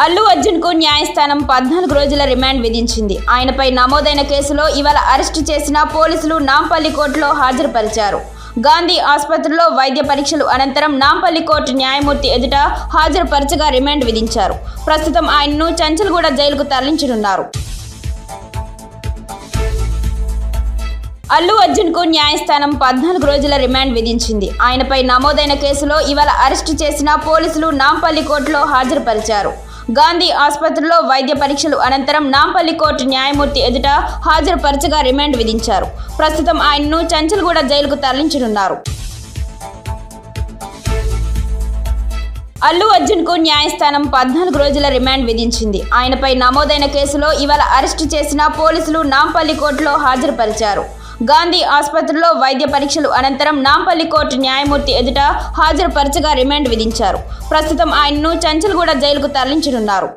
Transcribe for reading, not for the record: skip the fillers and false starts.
అల్లు అర్జున్ కు న్యాయస్థానం 14 రోజుల రిమాండ్ విధించింది. ఆయనపై నమోదైన కేసులో ఇవాళ అరెస్టు చేసిన పోలీసులు నాంపల్లి కోర్టులో హాజరుపరిచారు. గాంధీ ఆసుపత్రిలో వైద్య పరీక్షలు అనంతరం నాంపల్లి కోర్టు న్యాయమూర్తి ఎదుట హాజరుపరచగా రిమాండ్ విధించారు. ప్రస్తుతం ఆయన్ను చంచల్గూడ జైలుకు తరలించనున్నారు. అల్లు అర్జున్ కు న్యాయస్థానం 14 రోజుల రిమాండ్ విధించింది. ఆయనపై నమోదైన కేసులో ఇవాళ అరెస్టు చేసిన పోలీసులు నాంపల్లి కోర్టులో హాజరుపరిచారు. గాంధీ ఆసుపత్రిలో వైద్య పరీక్షలు అనంతరం నాంపల్లి కోర్టు న్యాయమూర్తి ఎదుట హాజరుపరచగా రిమాండ్ విధించారు. ప్రస్తుతం ఆయన్ను చంచల్గూడ జైలుకు తరలించనున్నారు. అల్లు అర్జున్ కు న్యాయస్థానం 14 రోజుల రిమాండ్ విధించింది. ఆయనపై నమోదైన కేసులో ఇవాళ అరెస్టు చేసిన పోలీసులు నాంపల్లి కోర్టులో హాజరుపరిచారు. గాంధీ ఆసుపత్రిలో వైద్య పరీక్షలు అనంతరం నాంపల్లి కోర్టు న్యాయమూర్తి ఎదుట హాజరుపరచగా రిమాండ్ విధించారు. ప్రస్తుతం ఆయన్ను చంచల్గూడ జైలుకు తరలించనున్నారు.